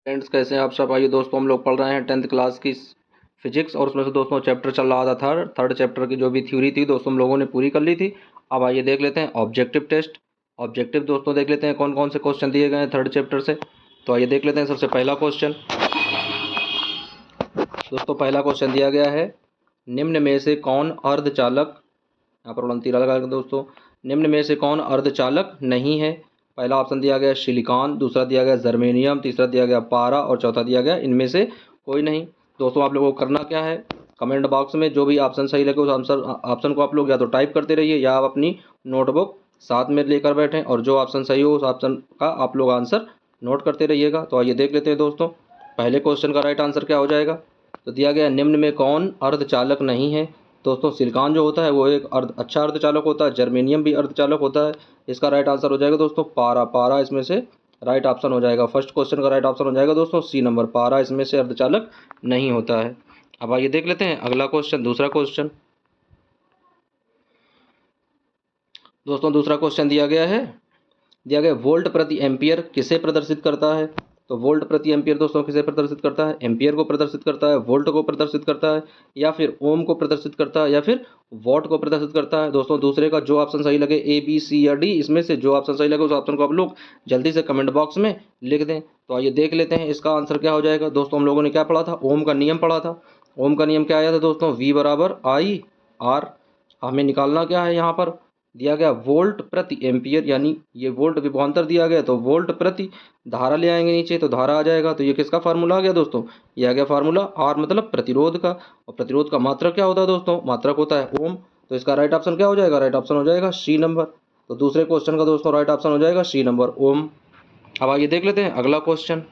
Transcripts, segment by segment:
Friends, कैसे हैं आप सब। आइए दोस्तों, हम लोग पढ़ रहे हैं 10th क्लास की फिजिक्स और उसमें से दोस्तों चैप्टर चल रहा था थर्ड चैप्टर की जो भी थ्योरी थी दोस्तों हम लोगों ने पूरी कर ली थी। अब आइए देख लेते हैं ऑब्जेक्टिव टेस्ट। ऑब्जेक्टिव दोस्तों देख लेते हैं कौन कौन से क्वेश्चन दिए गए हैं थर्ड चैप्टर से। तो आइए देख लेते हैं सबसे पहला क्वेश्चन। दोस्तों पहला क्वेश्चन दिया गया है, निम्न में से कौन अर्धचालक, यहाँ पर उड़न तीरा लगा दोस्तों, निम्न में से कौन अर्धचालक नहीं है। पहला ऑप्शन दिया गया सिलिकॉन, दूसरा दिया गया जर्मेनियम, तीसरा दिया गया पारा और चौथा दिया गया इनमें से कोई नहीं। दोस्तों आप लोगों को करना क्या है, कमेंट बॉक्स में जो भी ऑप्शन सही लगे उस आंसर ऑप्शन को आप लोग या तो टाइप करते रहिए या आप अपनी नोटबुक साथ में लेकर बैठें और जो ऑप्शन सही हो उस ऑप्शन का आप लोग आंसर नोट करते रहिएगा। तो आइए देख लेते हैं दोस्तों पहले क्वेश्चन का राइट आंसर क्या हो जाएगा। तो दिया गया निम्न में कौन अर्धचालक नहीं है। दोस्तों सिलिकॉन जो होता है वो एक अच्छा अर्धचालक होता है, जर्मेनियम भी अर्धचालक होता है। इसका राइट आंसर हो जाएगा दोस्तों पारा। पारा इसमें से राइट ऑप्शन हो जाएगा। फर्स्ट क्वेश्चन का राइट ऑप्शन हो जाएगा दोस्तों सी नंबर, पारा इसमें से अर्धचालक नहीं होता है। अब आइए देख लेते हैं अगला क्वेश्चन, दूसरा क्वेश्चन। दोस्तों दूसरा क्वेश्चन दिया गया वोल्ट प्रति एम्पियर किसे प्रदर्शित करता है। तो वोल्ट प्रति एम्पियर दोस्तों किसे प्रदर्शित करता है, एम्पियर को प्रदर्शित करता है, वोल्ट को प्रदर्शित करता है, या फिर ओम को प्रदर्शित करता है, या फिर वॉट को प्रदर्शित करता है। दोस्तों दूसरे का जो ऑप्शन सही लगे, ए बी सी या डी, इसमें से जो ऑप्शन सही लगे उस ऑप्शन को आप लोग जल्दी से कमेंट बॉक्स में लिख दें। तो आइए देख लेते हैं इसका आंसर क्या हो जाएगा। दोस्तों हम लोगों ने क्या पढ़ा था, ओम का नियम पढ़ा था। ओम का नियम क्या आया था दोस्तों, वी बराबर आई आर। हमें निकालना क्या है, यहाँ पर दिया गया वोल्ट प्रति एम्पियर, यानी ये वोल्ट विभवांतर दिया गया तो वोल्ट प्रति धारा ले आएंगे नीचे तो धारा आ जाएगा। तो ये किसका फार्मूला आ गया दोस्तों, ये आ गया फार्मूला आर मतलब प्रतिरोध का। और प्रतिरोध का मात्रक क्या होता है दोस्तों, मात्रक होता है ओम। तो इसका राइट ऑप्शन क्या हो जाएगा, राइट ऑप्शन हो जाएगा सी नंबर। तो दूसरे क्वेश्चन का दोस्तों राइट ऑप्शन हो जाएगा सी नंबर ओम। अब आइए देख लेते हैं अगला क्वेश्चन।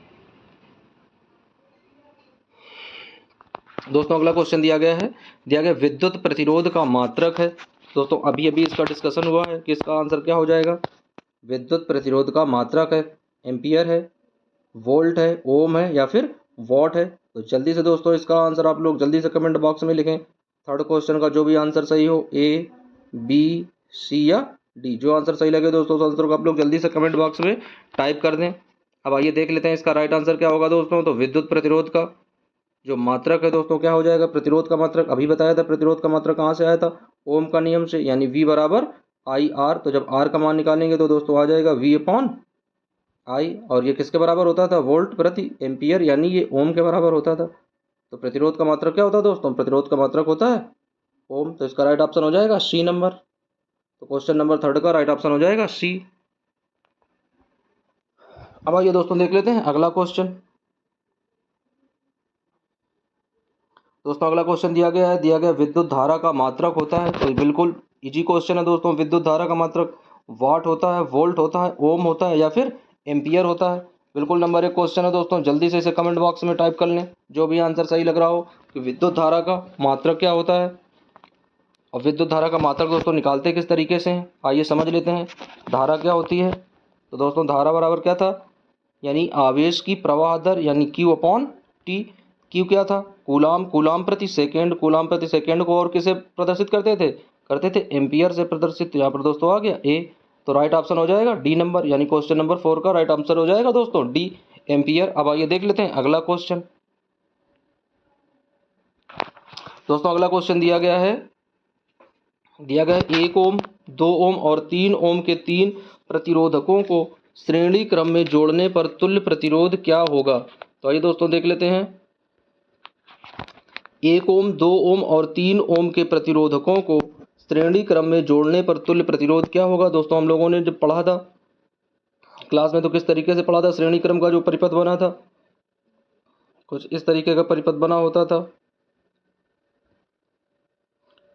दोस्तों अगला क्वेश्चन दिया गया विद्युत प्रतिरोध का मात्रक है। दोस्तों अभी अभी इसका डिस्कशन हुआ है कि इसका आंसर क्या हो जाएगा। विद्युत प्रतिरोध का मात्रक है, एम्पियर है, वोल्ट है, ओम है, या फिर वॉट है। तो जल्दी से दोस्तों इसका आंसर आप लोग जल्दी से कमेंट बॉक्स में लिखें। थर्ड क्वेश्चन का जो भी आंसर सही हो, ए बी सी या डी, जो आंसर सही लगे दोस्तों उस आंसर को आप लोग जल्दी से कमेंट बॉक्स में टाइप कर दें। अब आइए देख लेते हैं इसका राइट आंसर क्या होगा दोस्तों। तो विद्युत प्रतिरोध का जो मात्रक है दोस्तों क्या हो जाएगा, प्रतिरोध का मात्रक अभी बताया था। प्रतिरोध का मात्रक कहाँ से आया था, ओम का नियम से, यानी V बराबर आई आर। तो जब आर का मान निकालेंगे तो दोस्तों आ जाएगा V अपॉन आई, और ये किसके बराबर होता था, वोल्ट प्रति एम्पियर, यानी ये ओम के बराबर होता था। तो प्रतिरोध का मात्रक क्या होता है दोस्तों, प्रतिरोध का मात्रक होता है ओम। तो इसका राइट ऑप्शन हो जाएगा सी नंबर। तो क्वेश्चन नंबर थर्ड का राइट ऑप्शन हो जाएगा सी। अब आइए दोस्तों देख लेते हैं अगला क्वेश्चन। दोस्तों अगला क्वेश्चन दिया गया विद्युत धारा का मात्रक होता है। तो बिल्कुल इजी क्वेश्चन है दोस्तों। विद्युत धारा का मात्रक वाट होता है, वोल्ट होता है, ओम होता है, या फिर एम्पियर होता है। बिल्कुल नंबर एक क्वेश्चन है दोस्तों, जल्दी से इसे कमेंट बॉक्स में टाइप कर लें जो भी आंसर सही लग रहा हो कि विद्युत धारा का मात्रक क्या होता है। और विद्युत धारा का मात्रक दोस्तों निकालते किस तरीके से हैं, आइए समझ लेते हैं। धारा क्या होती है, तो दोस्तों धारा बराबर क्या था, यानी आवेश की प्रवाह दर, यानी Q अपॉन टी। क्यू क्या था, कूलाम, कूलाम प्रति सेकेंड। कूलाम प्रति सेकेंड को और किसे प्रदर्शित करते थे एम्पियर से प्रदर्शित। यहाँ पर दोस्तों आ गया ए। तो राइट ऑप्शन हो जाएगा डी नंबर, यानी क्वेश्चन नंबर 4 का राइट आंसर हो जाएगा दोस्तों डी, एम्पियर। अब आइए देख लेते हैं अगला क्वेश्चन। दोस्तों अगला क्वेश्चन दिया गया है 1 ओम, 2 ओम और 3 ओम के 3 प्रतिरोधकों को श्रेणी क्रम में जोड़ने पर तुल्य प्रतिरोध क्या होगा। तो आइए दोस्तों देख लेते हैं। 1 ओम, 2 ओम और 3 ओम के प्रतिरोधकों को श्रेणी क्रम में जोड़ने पर तुल्य प्रतिरोध क्या होगा। दोस्तों हम लोगों ने जब पढ़ा था क्लास में तो किस तरीके से पढ़ा था, श्रेणी क्रम का जो परिपथ बना था कुछ इस तरीके का परिपथ बना होता था,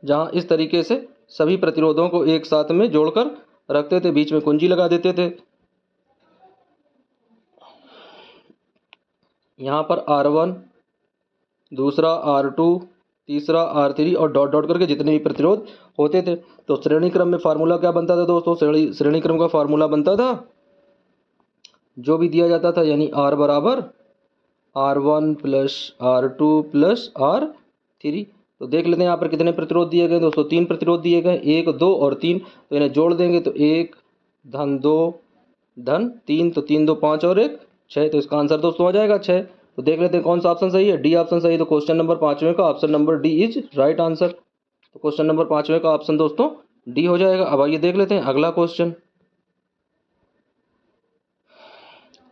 जहां इस तरीके से सभी प्रतिरोधों को एक साथ में जोड़कर रखते थे, बीच में कुंजी लगा देते थे। यहाँ पर R1, दूसरा R2, तीसरा R3 और डॉट डॉट करके जितने भी प्रतिरोध होते थे। तो श्रेणी क्रम में फार्मूला क्या बनता था दोस्तों, श्रेणी क्रम का फार्मूला बनता था जो भी दिया जाता था, यानी R बराबर R1 plus R2 plus R3। तो देख लेते हैं यहाँ पर कितने प्रतिरोध दिए गए दोस्तों, 3 प्रतिरोध दिए गए, 1, 2 और 3। तो इन्हें जोड़ देंगे तो 1 धन 2 धन 3, तो 3 2 5 और 1 6, तो इसका आंसर दोस्तों आ जाएगा 6। तो देख लेते हैं कौन सा ऑप्शन सही है, डी ऑप्शन सही है। तो क्वेश्चन नंबर 5वें का option number D is right answer. तो क्वेश्चन नंबर 5वें का ऑप्शन दोस्तों डी हो जाएगा। अब आइए देख लेते हैं अगला क्वेश्चन।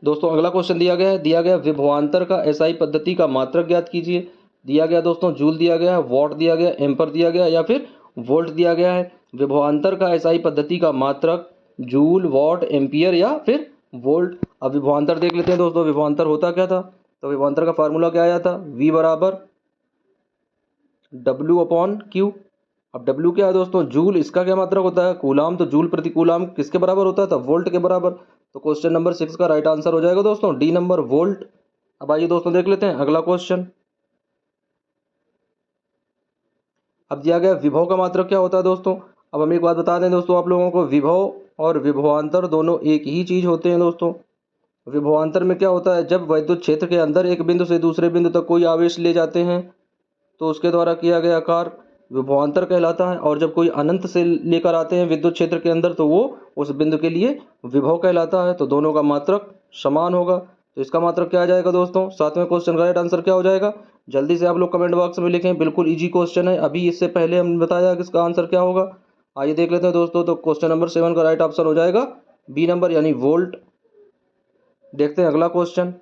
दोस्तों अगला क्वेश्चन दिया गया विभवांतर का एसआई पद्धति का मात्रक ज्ञात कीजिए। दिया गया दोस्तों जूल दिया गया है, वॉट दिया गया, एम्पर दिया गया या फिर वोल्ट दिया गया है। विभवांतर का एसआई पद्धति का मात्रक जूल, वॉट, एम्पियर या फिर वोल्ट। अब विभवांतर देख लेते हैं दोस्तों, विभवांतर होता क्या था। तो विभवांतर का फार्मूला क्या आया था, V बराबर W अपॉन Q। अब W क्या है दोस्तों, जूल, इसका क्या मात्रक होता है, कूलाम, तो जूल प्रति कूलाम किसके बराबर होता था, वोल्ट के बराबर। तो क्वेश्चन नंबर 6 का राइट आंसर हो जाएगा दोस्तों डी नंबर, वोल्ट। अब आइए दोस्तों देख लेते हैं अगला क्वेश्चन। अब दिया गया विभव का मात्रक क्या होता है दोस्तों। अब हम एक बात बता दें दोस्तों आप लोगों को, विभव और विभवांतर दोनों एक ही चीज होते हैं दोस्तों। विभवांतर में क्या होता है, जब वैद्युत क्षेत्र के अंदर एक बिंदु से दूसरे बिंदु तक कोई आवेश ले जाते हैं तो उसके द्वारा किया गया कार्य विभवांतर कहलाता है। और जब कोई अनंत से लेकर आते हैं विद्युत क्षेत्र के अंदर तो वो उस बिंदु के लिए विभव कहलाता है। तो दोनों का मात्रक समान होगा। तो इसका मात्रक क्या आ जाएगा दोस्तों, 7वें क्वेश्चन का राइट आंसर क्या हो जाएगा। जल्दी से आप लोग कमेंट बॉक्स में लिखें, बिल्कुल इजी क्वेश्चन है। अभी इससे पहले हमने बताया कि इसका आंसर क्या होगा। आइए देख लेते हैं दोस्तों। तो क्वेश्चन नंबर 7 का राइट ऑप्शन हो जाएगा बी नंबर यानी वोल्ट। देखते हैं अगला क्वेश्चन।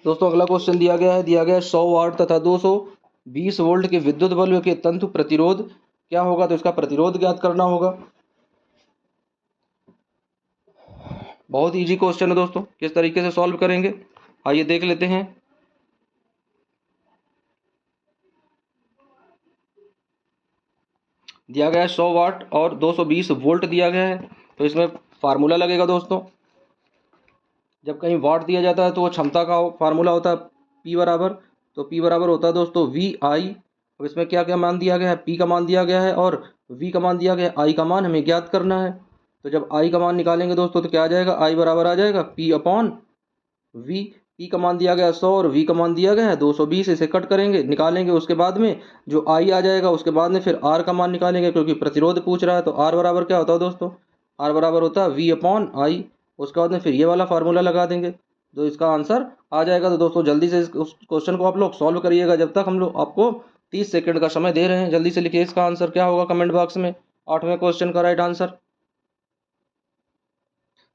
दोस्तों अगला क्वेश्चन दिया गया है 100 वाट तथा 220 वोल्ट के विद्युत बल्ब के तंतु प्रतिरोध क्या होगा। तो इसका प्रतिरोध ज्ञात करना होगा। बहुत इजी क्वेश्चन है दोस्तों, किस तरीके से सॉल्व करेंगे आइए देख लेते हैं। दिया गया है 100 वाट और 220 वोल्ट दिया गया है। तो इसमें फार्मूला लगेगा दोस्तों। जब कहीं वाट दिया जाता है तो वो क्षमता का फार्मूला होता है P बराबर। तो P बराबर होता है दोस्तों VI। अब इसमें क्या क्या मान दिया गया है, P का मान दिया गया है और V का मान दिया गया है, I का मान हमें ज्ञात करना है। तो जब I का मान निकालेंगे दोस्तों तो क्या आ जाएगा, I बराबर आ जाएगा P अपॉन V। P का मान दिया गया 100 और V का मान दिया गया है 220। इसे कट करेंगे निकालेंगे, उसके बाद में जो I आ जाएगा उसके बाद में फिर R का मान निकालेंगे क्योंकि प्रतिरोध पूछ रहा है। तो R बराबर क्या होता है दोस्तों, R बराबर होता है V अपॉन I। उसके बाद में फिर ये वाला फार्मूला लगा देंगे तो इसका आंसर आ जाएगा। तो दोस्तों जल्दी से इस क्वेश्चन को आप लोग सॉल्व करिएगा। जब तक हम लोग आपको 30 सेकंड का समय दे रहे हैं, जल्दी से लिखिए इसका आंसर क्या होगा कमेंट बॉक्स में, 8वें क्वेश्चन का राइट आंसर।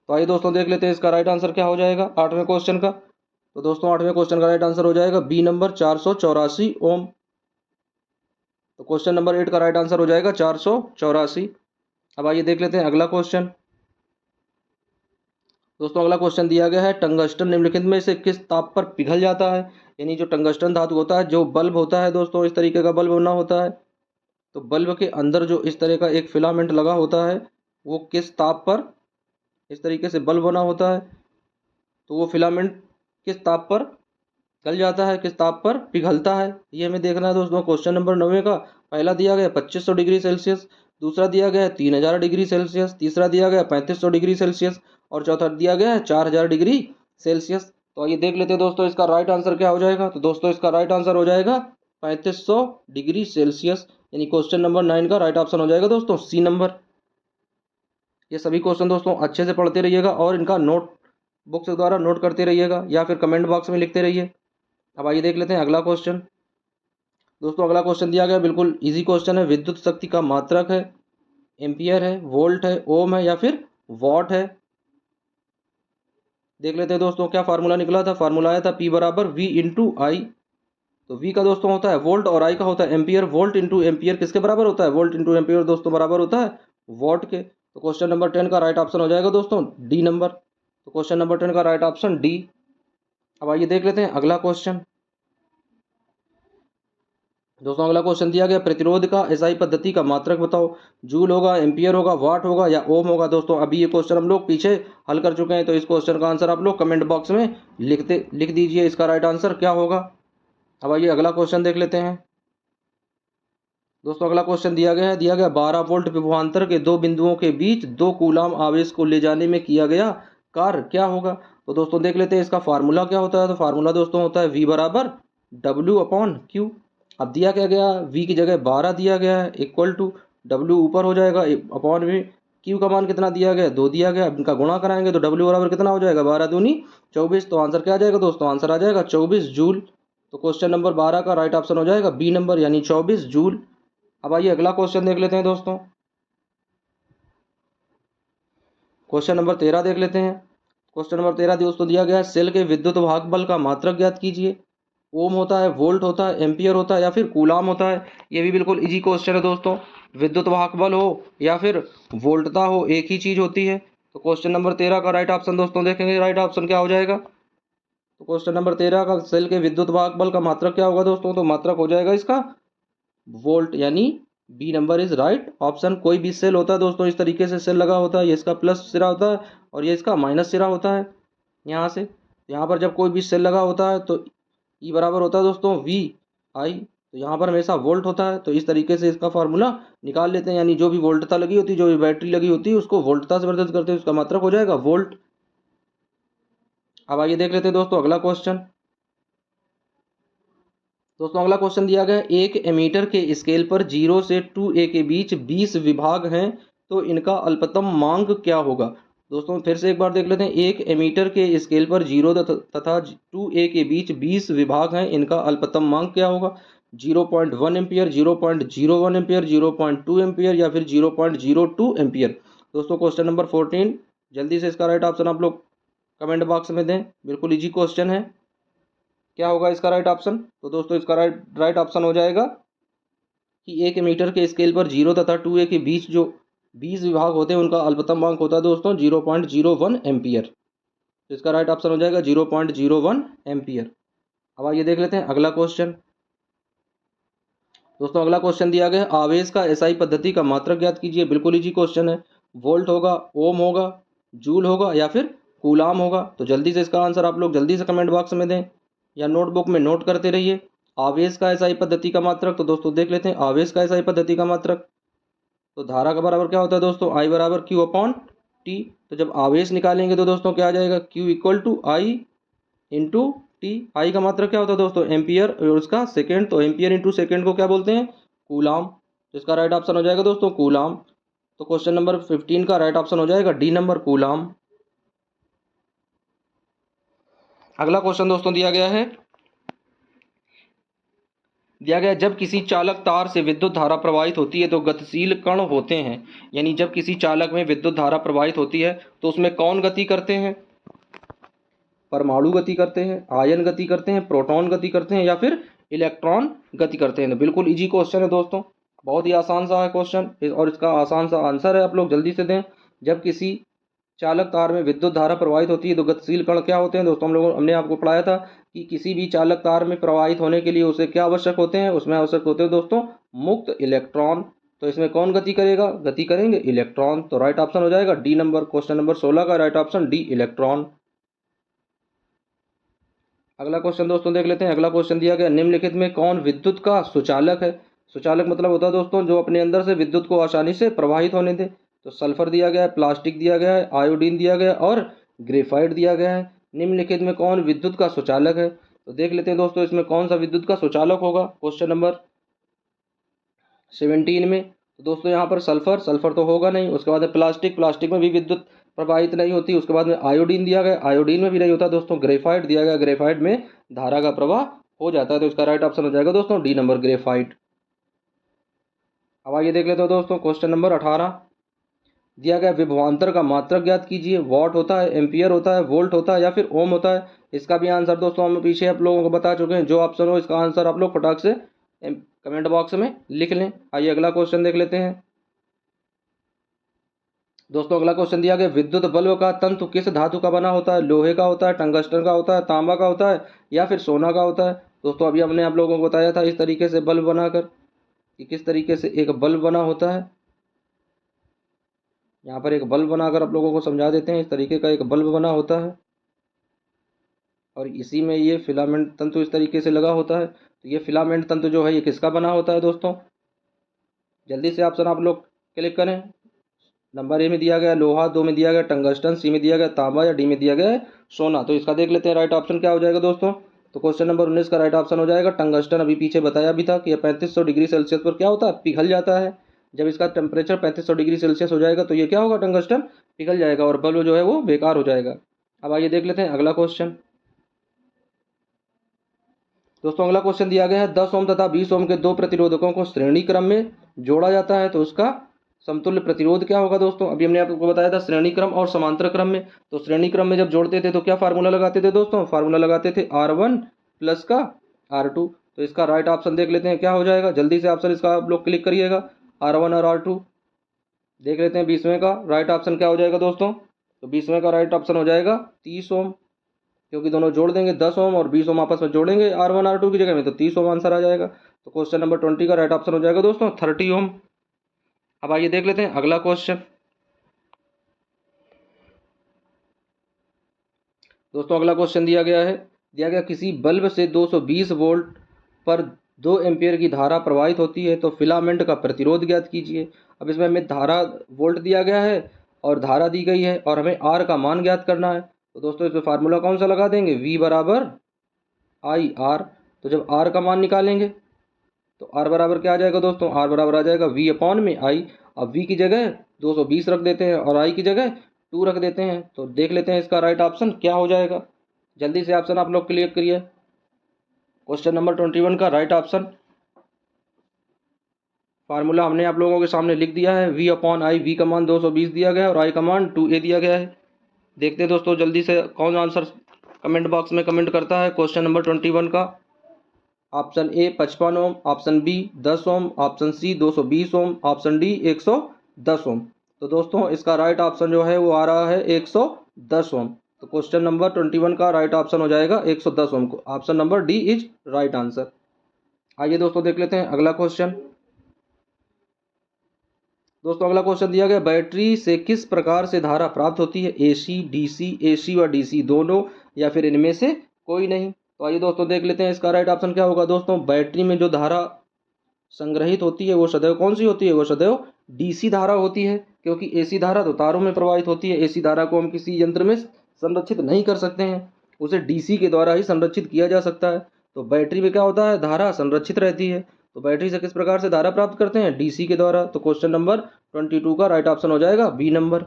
तो आइए दोस्तों देख लेते हैं इसका राइट आंसर क्या हो जाएगा 8वें क्वेश्चन का। तो दोस्तों 8वें क्वेश्चन का राइट आंसर हो जाएगा बी नंबर 484 ओम। तो क्वेश्चन नंबर 8 का राइट आंसर हो जाएगा 484। अब आइए देख लेते हैं अगला क्वेश्चन। दोस्तों अगला क्वेश्चन दिया गया है टंगस्टन निम्नलिखित में से किस ताप पर पिघल जाता है। यानी जो टंगस्टन धातु होता है, जो बल्ब होता है दोस्तों, इस तरीके का बल्ब बना होता है। तो बल्ब के अंदर जो इस तरह का एक फिलामेंट लगा होता है वो किस ताप पर, इस तरीके से बल्ब बना होता है तो वो फिलामेंट किस ताप पर गल जाता है, किस ताप पर पिघलता है, ये हमें देखना है दोस्तों। क्वेश्चन नंबर 9 का पहला दिया गया 2500 डिग्री सेल्सियस, दूसरा दिया गया है 3000 डिग्री सेल्सियस, तीसरा दिया गया 3500 डिग्री सेल्सियस और चौथा दिया गया है 4000 डिग्री सेल्सियस। तो आइए देख लेते हैं दोस्तों इसका राइट आंसर क्या हो जाएगा। तो दोस्तों इसका राइट आंसर हो जाएगा 3500 डिग्री सेल्सियस। यानी क्वेश्चन नंबर 9 का राइट ऑप्शन हो जाएगा दोस्तों सी नंबर। ये सभी क्वेश्चन दोस्तों अच्छे से पढ़ते रहिएगा और इनका नोट बुक्स द्वारा नोट करते रहिएगा या फिर कमेंट बॉक्स में लिखते रहिए। अब आइए देख लेते हैं अगला क्वेश्चन। दोस्तों अगला क्वेश्चन दिया गया बिल्कुल इजी क्वेश्चन है। विद्युत शक्ति का मात्रक है, एम्पियर है, वोल्ट है, ओम है या फिर वॉट है। देख लेते हैं दोस्तों क्या फार्मूला निकला था। फार्मूला आया था P बराबर V इंटू आई। तो V का दोस्तों होता है वोल्ट और I का होता है एम्पियर। वोल्ट इंटू एम्पियर किसके बराबर होता है, वोल्ट इंटू एम्पियर दोस्तों बराबर होता है वॉट के। तो क्वेश्चन नंबर 10 का राइट ऑप्शन हो जाएगा दोस्तों डी नंबर। तो क्वेश्चन नंबर 10 का राइट ऑप्शन डी। अब आइए देख लेते हैं अगला क्वेश्चन। दोस्तों अगला क्वेश्चन दिया गया प्रतिरोध का एसआई पद्धति का मात्रक बताओ। जूल होगा, एम्पियर होगा, वाट होगा या ओम होगा। दोस्तों अभी ये क्वेश्चन हम लोग पीछे हल कर चुके हैं। तो इस क्वेश्चन का आंसर आप लोग कमेंट बॉक्स में लिख दीजिए इसका राइट आंसर क्या होगा। अब आइए अगला क्वेश्चन देख लेते हैं। दोस्तों अगला क्वेश्चन दिया गया 12 वोल्ट विभवांतर के दो बिंदुओं के बीच 2 कूलाम आवेश को ले जाने में किया गया कार्य क्या होगा। तो दोस्तों देख लेते हैं इसका फार्मूला क्या होता है। तो फार्मूला दोस्तों होता है V बराबर W अपॉन Q। अब दिया क्या गया, V की जगह 12 दिया गया है इक्वल टू W ऊपर हो जाएगा अपॉन में क्यू का मान कितना दिया गया, 2 दिया गया। अब इनका गुणा कराएंगे तो डब्ल्यू बराबर कितना हो जाएगा, 12 दूनी 24। तो आंसर क्या आ जाएगा दोस्तों, आंसर आ जाएगा 24 जूल। तो क्वेश्चन नंबर 12 का राइट ऑप्शन हो जाएगा बी नंबर, यानी 24 जूल। अब आइए अगला क्वेश्चन देख लेते हैं दोस्तों। क्वेश्चन नंबर 13 देख लेते हैं। क्वेश्चन नंबर 13 दोस्तों दिया गया है, सेल के विद्युत वाहक बल का मात्रक ज्ञात कीजिए। ओम होता है, वोल्ट होता है, एम्पियर होता है या फिर कूलाम होता है। ये भी बिल्कुल इजी क्वेश्चन है दोस्तों। विद्युत वाहक बल हो या फिर वोल्टता हो, एक ही चीज होती है। तो क्वेश्चन नंबर 13 का राइट ऑप्शन दोस्तों देखेंगे, राइट ऑप्शन क्या हो जाएगा। तो क्वेश्चन नंबर 13 का सेल के विद्युत वाहक बल का मात्रक क्या होगा दोस्तों, तो मात्रक हो जाएगा इसका वोल्ट, यानी B number is right option. कोई भी सेल होता है दोस्तों इस तरीके से सेल लगा होता है, ये इसका प्लस सिरा होता है और ये इसका माइनस सिरा होता है। यहाँ से यहाँ पर जब कोई भी सेल लगा होता है तो ई बराबर होता है दोस्तों वी आई। तो यहाँ पर हमेशा वोल्ट होता है, तो इस तरीके से इसका फार्मूला निकाल लेते हैं, यानी जो भी वोल्टता लगी होती है, जो भी बैटरी लगी होती है, उसको वोल्टता से प्रदर्शित करते हैं, उसका मात्रक हो जाएगा वोल्ट। अब आइए देख लेते हैं दोस्तों अगला क्वेश्चन। दोस्तों अगला क्वेश्चन दिया गया है, एक एमीटर के स्केल पर 0 से 2a के बीच 20 विभाग हैं, तो इनका अल्पतम मांग क्या होगा। दोस्तों फिर से एक बार देख लेते हैं, एक एमीटर के स्केल पर 0 तथा 2a के बीच 20 विभाग हैं, इनका अल्पतम मांग क्या होगा। 0.1 एम्पियर, 0.01 एम्पियर, 0.2 एम्पियर या फिर 0.02 एम्पियर। दोस्तों क्वेश्चन नंबर 14, जल्दी से इसका राइट ऑप्शन आप लोग कमेंट बॉक्स में दें, बिल्कुल इजी क्वेश्चन है। क्या होगा इसका राइट ऑप्शन, तो दोस्तों इसका राइट ऑप्शन हो जाएगा कि एक मीटर के स्केल पर 0 तथा 2a के बीच जो 20 विभाग होते हैं उनका अल्पतम मांग होता है दोस्तों 0.01 एम्पियर। तो इसका राइट ऑप्शन हो जाएगा 0.01 एम्पियर। अब आइए देख लेते हैं अगला क्वेश्चन। दोस्तों अगला क्वेश्चन दिया गया है, आवेश का एसआई पद्धति का मात्रक ज्ञात कीजिए। बिल्कुल इजी क्वेश्चन है। वोल्ट होगा, ओम होगा, जूल होगा या फिर कूलाम होगा। तो जल्दी से इसका आंसर आप लोग जल्दी से कमेंट बॉक्स में दें या नोटबुक में नोट करते रहिए। आवेश का एसआई पद्धति का मात्रक, तो दोस्तों देख लेते हैं आवेश का एसआई पद्धति का मात्रक। तो धारा का बराबर क्या होता है दोस्तों, आई बराबर क्यू अपॉन टी। तो जब आवेश निकालेंगे तो दोस्तों क्या आ जाएगा, Q equal to I into T. I का मात्रक क्या होता है दोस्तों, एम्पियर, और उसका सेकेंड, तो एम्पियर इंटू सेकेंड को क्या बोलते हैं, कूलाम। तो इसका राइट ऑप्शन हो जाएगा दोस्तों कूलाम। तो क्वेश्चन नंबर 15 का राइट ऑप्शन हो जाएगा डी नंबर, कूलाम। अगला क्वेश्चन दोस्तों दिया गया है, जब किसी चालक तार से विद्युत धारा प्रवाहित होती है तो गतिशील कण होते हैं। यानी जब किसी चालक में विद्युत धारा प्रवाहित होती है तो उसमें कौन गति करते हैं, परमाणु गति करते हैं, आयन गति करते हैं, प्रोटॉन गति करते हैं या फिर इलेक्ट्रॉन गति करते हैं। तो बिल्कुल इजी क्वेश्चन है दोस्तों, बहुत ही आसान सा है क्वेश्चन और इसका आसान सा आंसर है, आप लोग जल्दी से दें। जब किसी चालक तार में विद्युत धारा प्रवाहित होती है तो गतिशील कण क्या होते हैं दोस्तों, हमने आपको पढ़ाया था कि किसी भी चालक तार में प्रवाहित होने के लिए उसे क्या आवश्यक होते हैं, उसमें आवश्यक होते हैं दोस्तों मुक्त इलेक्ट्रॉन। तो इसमें कौन गति करेगा, गति करेंगे इलेक्ट्रॉन। तो राइट ऑप्शन हो जाएगा डी नंबर, क्वेश्चन नंबर 16 का राइट ऑप्शन डी, इलेक्ट्रॉन। अगला क्वेश्चन दोस्तों देख लेते हैं। अगला क्वेश्चन दिया गया, निम्नलिखित में कौन विद्युत का सुचालक है। सुचालक मतलब होता है दोस्तों जो अपने अंदर से विद्युत को आसानी से प्रवाहित होने दे। तो सल्फर दिया गया है, प्लास्टिक दिया गया है, आयोडीन दिया गया है और ग्रेफाइट दिया गया है। निम्नलिखित में कौन विद्युत का सुचालक है, तो देख लेते हैं दोस्तों इसमें कौन सा विद्युत का सुचालक होगा। क्वेश्चन नंबर 17 में तो दोस्तों यहाँ पर सल्फर तो होगा नहीं। उसके बाद प्लास्टिक में भी विद्युत प्रवाहित नहीं होती। उसके बाद में आयोडीन दिया गया, आयोडीन में भी नहीं होता दोस्तों। ग्रेफाइट दिया गया, ग्रेफाइट में धारा का प्रवाह हो जाता है। तो इसका राइट ऑप्शन हो जाएगा दोस्तों डी नंबर, ग्रेफाइट। अब आइए देख लेते हो दोस्तों क्वेश्चन नंबर 18 दिया गया, विभवांतर का मात्रक ज्ञात कीजिए। वॉट होता है, एम्पियर होता है, वोल्ट होता है या फिर ओम होता है। इसका भी आंसर दोस्तों हम पीछे आप लोगों को बता चुके हैं। जो ऑप्शन हो इसका आंसर आप लोग फटाक से कमेंट बॉक्स में लिख लें। आइए अगला क्वेश्चन देख लेते हैं दोस्तों। अगला क्वेश्चन दिया गया, विद्युत बल्ब का तंतु किस धातु का बना होता है। लोहे का होता है, टंगस्टन का होता है, तांबा का होता है या फिर सोना का होता है। दोस्तों अभी हमने आप लोगों को बताया था इस तरीके से बल्ब बनाकर कि किस तरीके से एक बल्ब बना होता है। यहाँ पर एक बल्ब बनाकर आप लोगों को समझा देते हैं। इस तरीके का एक बल्ब बना होता है और इसी में ये फिलामेंट तंतु इस तरीके से लगा होता है। तो ये फिलामेंट तंतु जो है ये किसका बना होता है दोस्तों, जल्दी से ऑप्शन आप लोग क्लिक करें। नंबर ए में दिया गया लोहा, 2 में दिया गया टंगस्टन, सी में दिया गया तांबा या डी में दिया गया है सोना। तो इसका देख लेते हैं राइट ऑप्शन क्या हो जाएगा दोस्तों। तो क्वेश्चन नंबर 19 का राइट ऑप्शन हो जाएगा टंगस्टन। अभी पीछे बताया भी था कि 3500 डिग्री सेल्सियस पर क्या होता है, पिघल जाता है। जब इसका टेम्परेचर 3500 डिग्री सेल्सियस हो जाएगा तो ये क्या होगा, टंगस्टन पिघल जाएगा और बल्ब जो है वो बेकार हो जाएगा। अब आइए देख लेते हैं अगला क्वेश्चन। दोस्तों अगला क्वेश्चन दिया गया है 10 ओम तथा 20 ओम के दो प्रतिरोधकों को श्रेणी क्रम में जोड़ा जाता है तो उसका समतुल्य प्रतिरोध क्या होगा। दोस्तों अभी हमने आपको बताया था श्रेणी क्रम और समांतर क्रम में, तो श्रेणी क्रम में जब जोड़ते थे तो क्या फार्मूला लगाते थे दोस्तों, फार्मूला लगाते थे R1 प्लस का R2। तो इसका राइट ऑप्शन देख लेते हैं क्या हो जाएगा, जल्दी से ऑप्शन इसका आप लोग क्लिक करिएगा, R1 और R2 देख लेते हैं। 20वें का राइट ऑप्शन क्या हो जाएगा दोस्तों, तो 20वें का राइट ऑप्शन हो जाएगा 30 ओम, क्योंकि दोनों जोड़ देंगे 10 ओम और 20 ओम आपस में जोड़ेंगे R1 R2 की जगह में, तो 30 ओम आंसर आ जाएगा। तो क्वेश्चन नंबर 20 का राइट ऑप्शन हो जाएगा दोस्तों 30 ओम। अब आइए देख लेते हैं अगला क्वेश्चन। दोस्तों अगला क्वेश्चन दिया गया किसी बल्ब से 220 वोल्ट पर 2 एम्पियर की धारा प्रवाहित होती है तो फिलामेंट का प्रतिरोध ज्ञात कीजिए। अब इसमें हमें धारा वोल्ट दिया गया है और धारा दी गई है और हमें आर का मान ज्ञात करना है। तो दोस्तों इसमें फार्मूला कौन सा लगा देंगे, V बराबर आई आर। तो जब आर का मान निकालेंगे तो आर बराबर क्या आ जाएगा दोस्तों, आर बराबर आ जाएगा V अपॉन में आई। अब V की जगह 220 रख देते हैं और आई की जगह 2 रख देते हैं। तो देख लेते हैं इसका राइट ऑप्शन क्या हो जाएगा, जल्दी से ऑप्शन आप लोग क्लियर करिए। क्वेश्चन नंबर 21 का राइट ऑप्शन फार्मूला हमने आप लोगों के सामने लिख दिया है, V अपॉन आई। V का मान 220 दिया गया है और आई का मान 2A दिया गया है। देखते हैं दोस्तों जल्दी से कौन आंसर कमेंट बॉक्स में कमेंट करता है। क्वेश्चन नंबर 21 का option A 55 ohm, option B 10 ohm, option C 220 ohm, option D 110 ohm. तो दोस्तों इसका राइट ऑप्शन जो है वो आ रहा है 110 ओम। तो क्वेश्चन नंबर 21 का राइट ऑप्शन हो जाएगा 110 ओम को, option number D is right answer. आइए दोस्तों देख लेते हैं अगला क्वेश्चन। दोस्तों अगला क्वेश्चन दिया गया बैटरी से किस प्रकार से धारा प्राप्त होती है, AC DC, AC व DC दोनों या फिर इनमें से कोई नहीं। तो आइए दोस्तों देख लेते हैं इसका राइट ऑप्शन क्या होगा। दोस्तों बैटरी में जो धारा संग्रहित होती है वो सदैव कौन सी होती है, वो सदैव DC धारा होती है, क्योंकि AC धारा तो तारों में प्रवाहित होती है। AC धारा को हम किसी यंत्र में संरक्षित नहीं कर सकते हैं, उसे DC के द्वारा ही संरक्षित किया जा सकता है। तो बैटरी में क्या होता है, धारा संरक्षित रहती है। तो बैटरी से किस प्रकार से धारा प्राप्त करते हैं, DC के द्वारा। तो क्वेश्चन नंबर 22 का राइट ऑप्शन हो जाएगा B नंबर।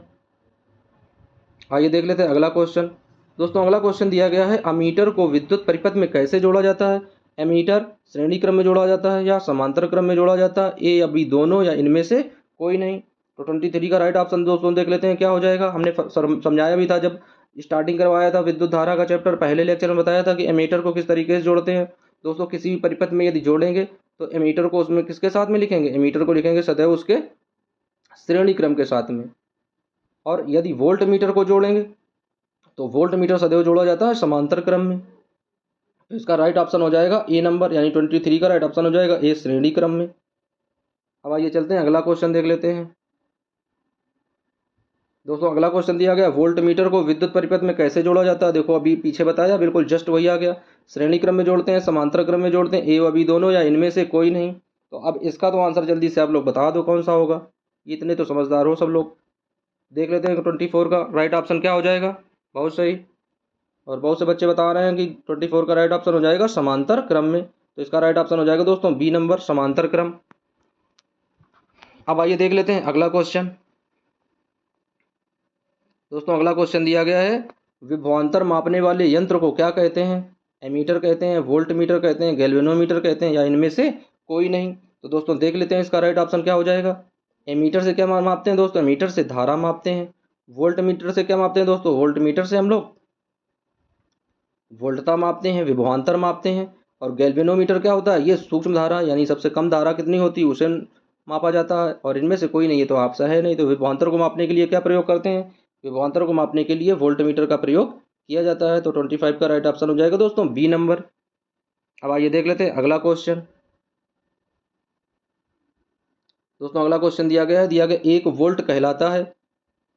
आइए देख लेते हैं अगला क्वेश्चन। दोस्तों अगला क्वेश्चन दिया गया है अमीटर को विद्युत परिपथ में कैसे जोड़ा जाता है। एमीटर श्रेणी क्रम में जोड़ा जाता है या समांतर क्रम में जोड़ा जाता है, A या B दोनों या इनमें से कोई नहीं। तो 23 का राइट ऑप्शन दोस्तों देख लेते हैं क्या हो जाएगा। हमने समझाया भी था जब स्टार्टिंग करवाया था विद्युत धारा का चैप्टर, पहले लेक्चर में बताया था कि एमीटर को किस तरीके से जोड़ते हैं। दोस्तों किसी भी परिपथ में यदि जोड़ेंगे तो एमीटर को उसमें किसके साथ में लिखेंगे, एमीटर को लिखेंगे सदैव उसके श्रेणी क्रम के साथ में। और यदि वोल्ट मीटर को जोड़ेंगे तो वोल्ट मीटर सदैव जोड़ा जाता है समांतर क्रम में। तो इसका राइट ऑप्शन हो जाएगा A नंबर, यानी 23 का राइट ऑप्शन हो जाएगा A श्रेणी क्रम में। अब आइए चलते हैं अगला क्वेश्चन देख लेते हैं। दोस्तों अगला क्वेश्चन दिया गया वोल्ट मीटर को विद्युत परिपथ में कैसे जोड़ा जाता है। देखो अभी पीछे बताया बिल्कुल जस्ट वही आ गया, श्रेणी क्रम में जोड़ते हैं, समांतर क्रम में जोड़ते हैं, A व B दोनों या इनमें से कोई नहीं। तो अब इसका तो आंसर जल्दी से आप लोग बता दो कौन सा होगा, इतने तो समझदार हो सब लोग। देख लेते हैं 24 का राइट ऑप्शन क्या हो जाएगा। बहुत सही, और बहुत से बच्चे बता रहे हैं कि 24 का राइट ऑप्शन हो जाएगा समांतर क्रम में। तो इसका राइट ऑप्शन हो जाएगा दोस्तों B नंबर, समांतर क्रम। अब आइए देख लेते हैं अगला क्वेश्चन। दोस्तों अगला क्वेश्चन दिया गया है विभवांतर मापने वाले यंत्र को क्या कहते हैं। एमीटर कहते हैं, वोल्ट मीटर कहते हैं, गैल्वेनोमीटर कहते हैं या इनमें से कोई नहीं। तो दोस्तों देख लेते हैं इसका राइट ऑप्शन क्या हो जाएगा। एमीटर से क्या मापते हैं दोस्तों, एमीटर से धारा मापते हैं। वोल्ट मीटर से क्या मापते हैं दोस्तों, वोल्ट मीटर से हम लोग वोल्टता मापते हैं, विभवांतर मापते हैं। और गैल्वेनोमीटर क्या होता है, ये सूक्ष्म धारा यानी सबसे कम धारा कितनी होती है उसे मापा जाता है। और इनमें से कोई नहीं है तो आपसे है नहीं। तो विभवांतर को मापने के लिए क्या प्रयोग करते हैं, विभवांतर को मापने के लिए वोल्ट मीटर का प्रयोग किया जाता है। तो 25 का राइट ऑप्शन हो जाएगा दोस्तों B नंबर। अब आइए देख लेते हैं अगला क्वेश्चन। दोस्तों अगला क्वेश्चन दिया गया 1 वोल्ट कहलाता है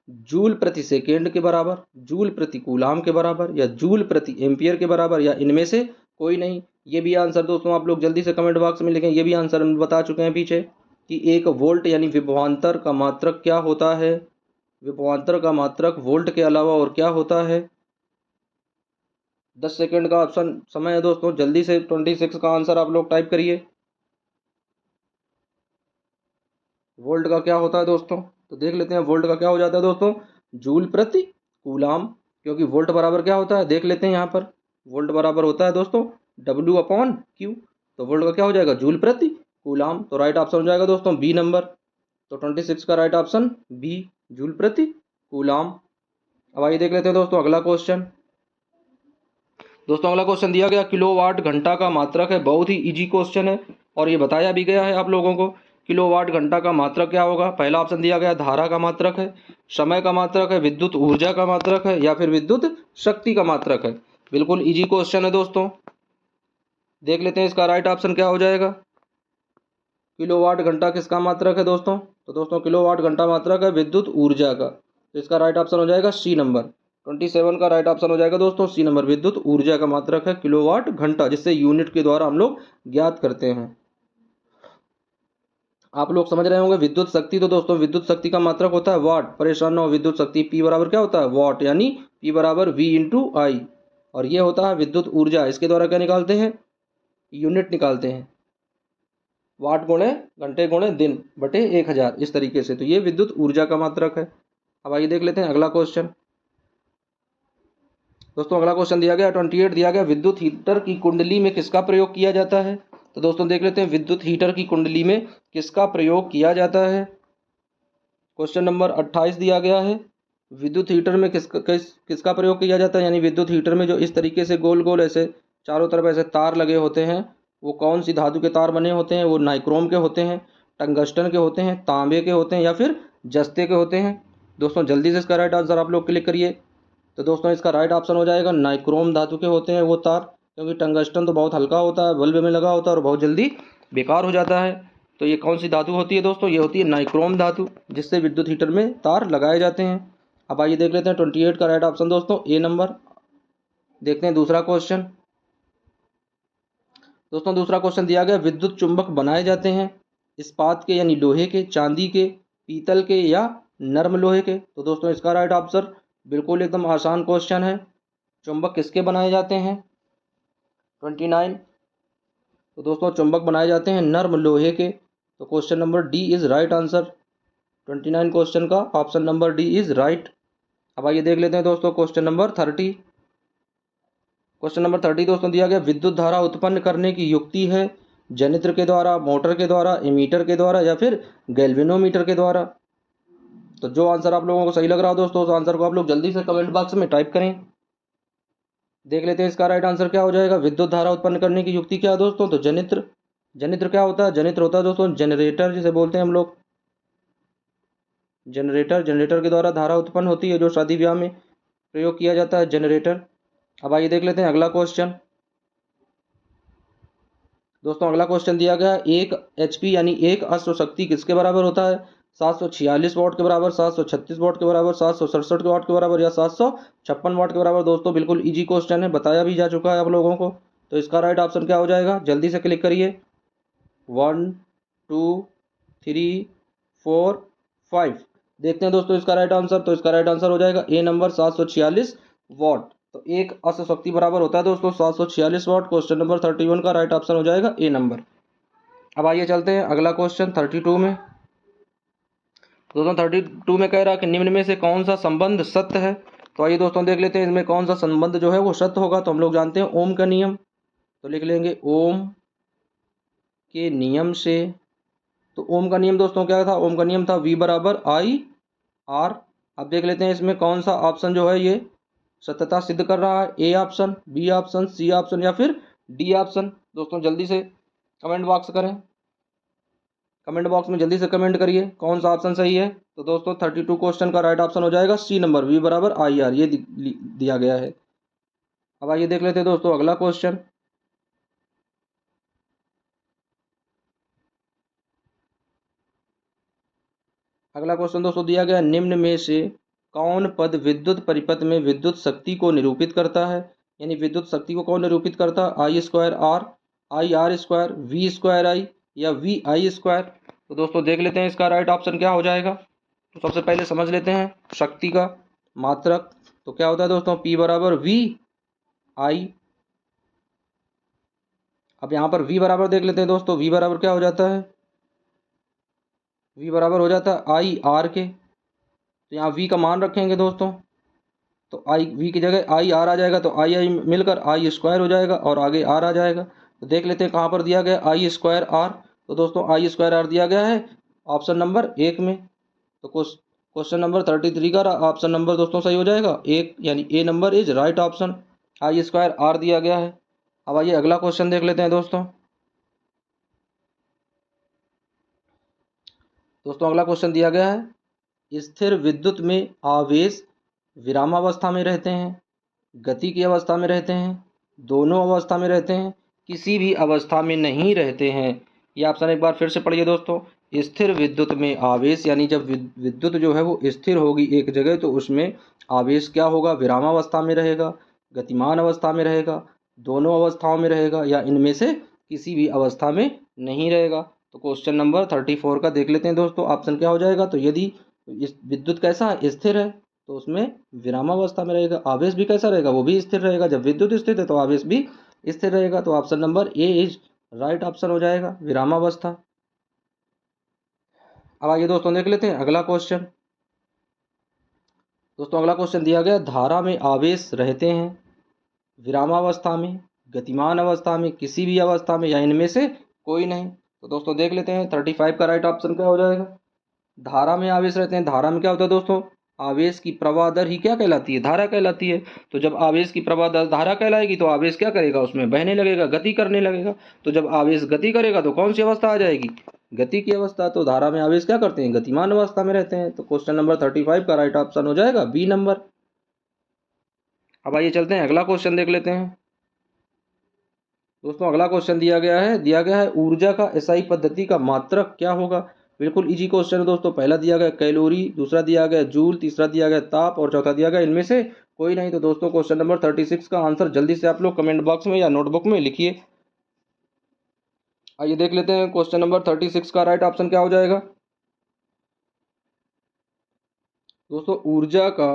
जूल प्रति सेकेंड के बराबर, जूल प्रति कूलाम के बराबर या जूल प्रति एम्पियर के बराबर या इनमें से कोई नहीं। ये भी आंसर दोस्तों आप लोग जल्दी से कमेंट बॉक्स में लिखें। ये भी आंसर हम बता चुके हैं पीछे कि 1 वोल्ट यानी विभवांतर का मात्रक क्या होता है। विभवांतर का मात्रक वोल्ट के अलावा और क्या होता है। 10 सेकेंड का ऑप्शन समय है दोस्तों, जल्दी से 26 का आंसर आप लोग टाइप करिए। वोल्ट का क्या होता है दोस्तों, तो देख लेते हैं वोल्ट का क्या हो जाता है दोस्तों, जूल प्रति कूलाम, क्योंकि वोल्ट बराबर क्या होता है, देख लेते हैं यहाँ पर वोल्ट बराबर होता है दोस्तों W/Q, तो वोल्ट का क्या हो जाएगा, जूल प्रति कूलाम। तो राइट ऑप्शन हो जाएगा दोस्तों बी नंबर। तो 26 का राइट ऑप्शन बी, जूल प्रति कूलाम। अब आइए देख लेते हैं दोस्तों अगला क्वेश्चन। दोस्तों अगला क्वेश्चन दिया गया किलोवाट घंटा का मात्रक है, बहुत ही इजी क्वेश्चन है और ये बताया भी गया है आप लोगों को। किलोवाट घंटा का मात्रक क्या होगा, पहला ऑप्शन दिया गया धारा का मात्रक है, समय का मात्रक है, विद्युत ऊर्जा का मात्रक है, या फिर विद्युत शक्ति का मात्रक है। बिल्कुल इजी क्वेश्चन है दोस्तों, देख लेते हैं इसका राइट ऑप्शन क्या हो जाएगा। किलोवाट घंटा किसका मात्रक है दोस्तों, तो दोस्तों किलोवाट घंटा मात्रक है विद्युत ऊर्जा का, तो इसका राइट ऑप्शन हो जाएगा सी नंबर। 27 का राइट ऑप्शन हो जाएगा दोस्तों सी नंबर, विद्युत ऊर्जा का मात्रक है किलोवाट घंटा, जिससे यूनिट के द्वारा हम लोग ज्ञात करते हैं। आप लोग समझ रहे होंगे विद्युत शक्ति, तो दोस्तों विद्युत शक्ति का मात्रक होता है वाट, परेशान ना हो, विद्युत शक्ति P बराबर क्या होता है वाट, यानी P बराबर V/I। और ये होता है विद्युत ऊर्जा, इसके द्वारा क्या निकालते हैं, यूनिट निकालते हैं, वाट गुणे घंटे गुणे दिन बटे 1000, इस तरीके से। तो ये विद्युत ऊर्जा का मात्रक है। अब आइए देख लेते हैं अगला क्वेश्चन। दोस्तों अगला क्वेश्चन दिया गया 28 दिया गया विद्युत हीटर की कुंडली में किसका प्रयोग किया जाता है, तो दोस्तों देख लेते हैं विद्युत हीटर की कुंडली में किसका प्रयोग किया जाता है। क्वेश्चन नंबर 28 दिया गया है विद्युत हीटर में किसका प्रयोग किया जाता है, यानी विद्युत हीटर में जो इस तरीके से गोल गोल ऐसे चारों तरफ ऐसे तार लगे होते हैं, वो कौन सी धातु के तार बने होते हैं, वो नाइक्रोम के होते हैं, टंगस्टन के होते हैं, तांबे के होते हैं, या फिर जस्ते के होते हैं। दोस्तों जल्दी से इसका राइट आंसर आप लोग क्लिक करिए। तो दोस्तों इसका राइट ऑप्शन हो जाएगा नाइक्रोम धातु के होते हैं वो तार, क्योंकि टंगस्टन तो बहुत हल्का होता है, बल्ब में लगा होता है और बहुत जल्दी बेकार हो जाता है। तो ये कौन सी धातु होती है दोस्तों, ये होती है नाइक्रोम धातु, जिससे विद्युत हीटर में तार लगाए जाते हैं। अब आइए देख लेते हैं 28 का राइट ऑप्शन दोस्तों ए नंबर। देखते हैं दूसरा क्वेश्चन। दोस्तों दूसरा क्वेश्चन दिया गया विद्युत चुंबक बनाए जाते हैं इस्पात के यानी लोहे के, चांदी के, पीतल के, या नर्म लोहे के। तो दोस्तों इसका राइट आंसर बिल्कुल एकदम आसान क्वेश्चन है, चुंबक किसके बनाए जाते हैं 29, तो दोस्तों चुंबक बनाए जाते हैं नर्म लोहे के। तो question number D is right answer, 29 question का option number D is right. अब आइए देख लेते हैं दोस्तों क्वेश्चन नंबर 30। क्वेश्चन नंबर 30 दोस्तों दिया गया विद्युत धारा उत्पन्न करने की युक्ति है जनित्र के द्वारा, मोटर के द्वारा, एमीटर के द्वारा, या फिर गैल्वेनोमीटर के द्वारा। तो जो आंसर आप लोगों को सही लग रहा हो दोस्तों, उस आंसर को आप लोग जल्दी से कमेंट बॉक्स में टाइप करें। देख लेते हैं इसका राइट आंसर क्या हो जाएगा, विद्युत धारा उत्पन्न करने की युक्ति क्या है दोस्तों, तो जनित्र। जनित्र क्या होता है, जनित्र होता है दोस्तों जनरेटर, जिसे बोलते हैं हम लोग जनरेटर। जनरेटर के द्वारा धारा उत्पन्न होती है, जो शादी ब्याह में प्रयोग किया जाता है जनरेटर। अब आइए देख लेते हैं अगला क्वेश्चन। दोस्तों अगला क्वेश्चन दिया गया 1 HP यानी 1 अश्वशक्ति किसके बराबर होता है, 746 वाट के बराबर, 736 वाट के बराबर, 767 वाट के बराबर, या 756 वाट के बराबर। दोस्तों बिल्कुल इजी क्वेश्चन है, बताया भी जा चुका है आप लोगों को। तो इसका राइट ऑप्शन क्या हो जाएगा, जल्दी से क्लिक करिए। 1 2 3 4 5। देखते हैं दोस्तों इसका राइट आंसर, तो इसका राइट आंसर हो जाएगा ए नंबर 746 वाट। तो एक अश्वशक्ति बराबर होता है दोस्तों 746 वाट। क्वेश्चन नंबर 31 का राइट ऑप्शन हो जाएगा ए नंबर। अब आइए चलते हैं अगला क्वेश्चन 32 में। दोस्तों 32 में कह रहा है कि निम्न में से कौन सा संबंध सत्य है। तो आइए दोस्तों देख लेते हैं इसमें कौन सा संबंध जो है वो सत्य होगा। तो हम लोग जानते हैं ओम का नियम, तो लिख लेंगे ओम के नियम से। तो ओम का नियम दोस्तों क्या था, ओम का नियम था V/I/R। अब देख लेते हैं इसमें कौन सा ऑप्शन जो है ये सत्यता सिद्ध कर रहा है, A option, B option, C option, या फिर डी ऑप्शन। दोस्तों जल्दी से कमेंट बॉक्स करें, कमेंट बॉक्स में जल्दी से कमेंट करिए कौन सा ऑप्शन सही है। तो दोस्तों 32 क्वेश्चन का राइट ऑप्शन हो जाएगा सी नंबर, V/I/R, ये दिया गया है। अब आइए देख लेते हैं दोस्तों अगला क्वेश्चन। अगला क्वेश्चन दोस्तों दिया गया निम्न में से कौन पद विद्युत परिपथ में विद्युत शक्ति को निरूपित करता है, यानी विद्युत शक्ति को कौन निरूपित करता है, I²R, IR², V²I, या VI²। तो दोस्तों देख लेते हैं इसका राइट ऑप्शन क्या हो जाएगा। तो सबसे पहले समझ लेते हैं शक्ति का मात्रक, तो क्या होता है दोस्तों P/VI। अब यहाँ पर V बराबर देख लेते हैं दोस्तों, V बराबर क्या हो जाता है, V बराबर हो जाता है आई आर के। तो यहाँ V का मान रखेंगे दोस्तों, तो आई V की जगह आई आर आ जाएगा, तो आई आई मिलकर आई स्क्वायर हो जाएगा और आगे आर आ जाएगा। तो देख लेते हैं कहाँ पर दिया गया आई स्क्वायर आर। तो दोस्तों आई स्क्वायर आर दिया गया है ऑप्शन नंबर 1 में। तो क्वेश्चन नंबर 33 का ऑप्शन नंबर दोस्तों सही हो जाएगा 1, यानी A number is right option. I square R दिया गया है। अब आइए अगला क्वेश्चन देख लेते हैं दोस्तों। अगला क्वेश्चन दिया गया है, स्थिर विद्युत में आवेश विरामावस्था में रहते हैं, गति की अवस्था में रहते हैं, दोनों अवस्था में रहते हैं, किसी भी अवस्था में नहीं रहते हैं। ये ऑप्शन एक बार फिर से पढ़िए दोस्तों। स्थिर विद्युत में आवेश, यानी जब विद्युत जो है वो स्थिर होगी एक जगह, तो उसमें आवेश क्या होगा, विरामावस्था में रहेगा, गतिमान अवस्था में रहेगा, दोनों अवस्थाओं में रहेगा, या इनमें से किसी भी अवस्था में नहीं रहेगा। तो क्वेश्चन नंबर 34 का देख लेते हैं दोस्तों, ऑप्शन क्या हो जाएगा। तो यदि इस विद्युत कैसा है, स्थिर है, तो उसमें विरामावस्था में रहेगा। आवेश भी कैसा रहेगा, वो भी स्थिर रहेगा। जब विद्युत स्थिर है तो आवेश भी स्थिर रहेगा। तो option number A is right option हो जाएगा, विरामावस्था। अब आइए दोस्तों देख लेते हैं अगला क्वेश्चन। अगला क्वेश्चन दिया गया, धारा में आवेश रहते हैं विरामावस्था में, गतिमान अवस्था में, किसी भी अवस्था में, या इनमें से कोई नहीं। तो दोस्तों देख लेते हैं 35 का राइट ऑप्शन क्या हो जाएगा। धारा में आवेश रहते हैं। धारा में क्या होता है दोस्तों, आवेश की प्रवाह दर ही क्या कहलाती है, धारा कहलाती है। तो जब आवेश की प्रवाह दर धारा कहलाएगी तो आवेश क्या करेगा, उसमें बहने लगेगा, गति करने लगेगा। तो जब आवेश गति करेगा तो कौन सी अवस्था आ जाएगी, गति की अवस्था। तो धारा में आवेश क्या करते हैं, गतिमान अवस्था में रहते हैं। तो क्वेश्चन नंबर 35 का राइट ऑप्शन हो जाएगा बी नंबर। अब आइए चलते हैं अगला क्वेश्चन देख लेते हैं अगला क्वेश्चन दिया गया है ऊर्जा का एसआई पद्धति का मात्रक क्या होगा। बिल्कुल इजी क्वेश्चन है दोस्तों। पहला दिया गया कैलोरी, दूसरा दिया गया जूल, तीसरा दिया गया ताप, और चौथा दिया गया इनमें से कोई नहीं। तो दोस्तों क्वेश्चन नंबर 36 का आंसर जल्दी से आप लोग कमेंट बॉक्स में या नोटबुक में लिखिए। आइए देख लेते हैं क्वेश्चन नंबर 36 का राइट ऑप्शन क्या हो जाएगा। दोस्तों ऊर्जा का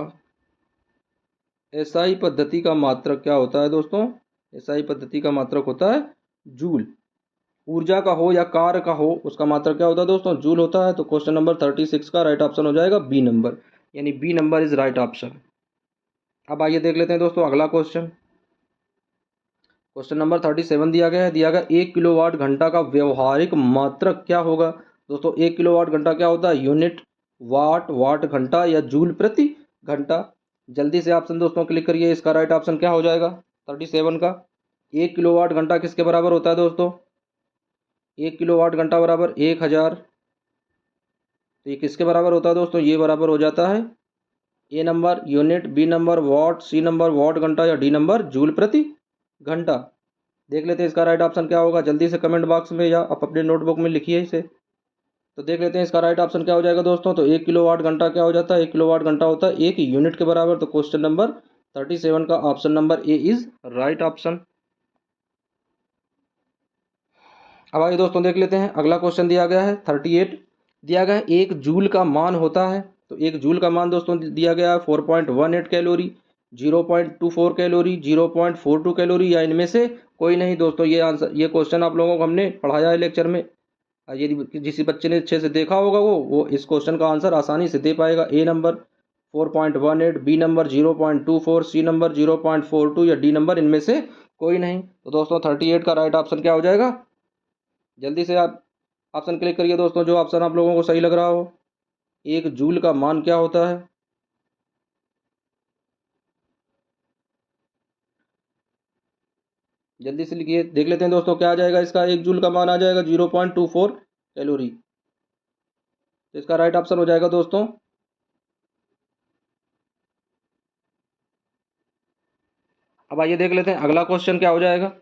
एसआई पद्धति का मात्रक क्या होता है दोस्तों, एसआई पद्धति का मात्रक होता है जूल। ऊर्जा का हो या कार्य का हो, उसका मात्रक क्या होता है दोस्तों, जूल होता है। तो क्वेश्चन नंबर 36 का राइट ऑप्शन हो जाएगा बी नंबर, यानी B number is right option. अब आइए देख लेते हैं दोस्तों अगला क्वेश्चन। क्वेश्चन नंबर 37 दिया गया 1 किलोवाट घंटा का व्यवहारिक मात्रक क्या होगा। दोस्तों 1 किलोवाट घंटा क्या होता है, यूनिट, वाट, वाट घंटा, या जूल प्रति घंटा। जल्दी से ऑप्शन दोस्तों क्लिक करिए। इसका राइट ऑप्शन क्या हो जाएगा 37 का। 1 किलोवाट घंटा किसके बराबर होता है दोस्तों, 1 किलोवाट घंटा बराबर 1000। तो ये किसके बराबर होता है दोस्तों, ये बराबर हो जाता है A number unit, B number watt, C number watt घंटा, या डी नंबर जूल प्रति घंटा। देख लेते हैं इसका राइट ऑप्शन क्या होगा, जल्दी से कमेंट बॉक्स में या आप अपने नोटबुक में लिखिए इसे। तो देख लेते हैं इसका राइट ऑप्शन क्या हो जाएगा दोस्तों। तो 1 किलोवाट घंटा क्या हो जाता है, 1 किलोवाट घंटा होता है 1 यूनिट के बराबर। तो क्वेश्चन नंबर 37 का option number A is right option. अब आइए दोस्तों देख लेते हैं अगला क्वेश्चन दिया गया है 38। दिया गया है 1 जूल का मान होता है। तो 1 जूल का मान दोस्तों दिया गया है 4.18 कैलोरी, 0.24 कैलोरी, 0.42 कैलोरी, या इनमें से कोई नहीं। दोस्तों ये आंसर, ये क्वेश्चन आप लोगों को हमने पढ़ाया है लेक्चर में। यदि जिस बच्चे ने अच्छे से देखा होगा वो इस क्वेश्चन का आंसर आसानी से दे पाएगा। A number 4.18, B number 0.24, C number 0.42, या डी नंबर इनमें से कोई नहीं। तो दोस्तों 38 का राइट ऑप्शन क्या हो जाएगा, जल्दी से आप ऑप्शन क्लिक करिए दोस्तों, जो ऑप्शन आप लोगों को सही लग रहा हो। 1 जूल का मान क्या होता है, जल्दी से लिखिए। देख लेते हैं दोस्तों क्या आ जाएगा इसका, 1 जूल का मान आ जाएगा 0.24 कैलोरी। तो इसका राइट ऑप्शन हो जाएगा दोस्तों अब आइए देख लेते हैं अगला क्वेश्चन क्या हो जाएगा।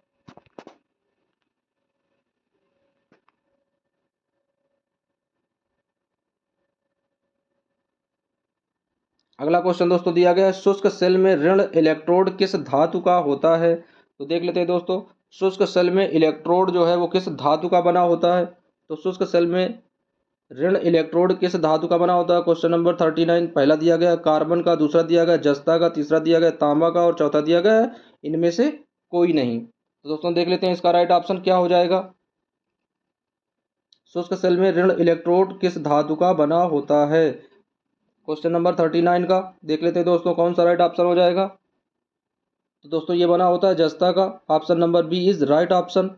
अगला क्वेश्चन दोस्तों दिया गया है, शुष्क सेल में ऋण इलेक्ट्रोड किस धातु का होता है। तो देख लेते हैं दोस्तों, शुष्क सेल में इलेक्ट्रोड जो है वो किस धातु का बना होता है। तो शुष्क सेल में ऋण इलेक्ट्रोड किस धातु का बना होता है। क्वेश्चन नंबर 39 पहला दिया गया कार्बन का, दूसरा दिया गया जस्ता का, तीसरा दिया गया तांबा का, और चौथा दिया गया है इनमें से कोई नहीं। तो दोस्तों देख लेते हैं इसका राइट ऑप्शन क्या हो जाएगा। शुष्क सेल में ऋण इलेक्ट्रोड किस धातु का बना होता है? क्वेश्चन नंबर 39 का देख लेते हैं दोस्तों, कौन सा राइट ऑप्शन हो जाएगा। तो दोस्तों ये बना होता है जस्ता का। Option number B is right option.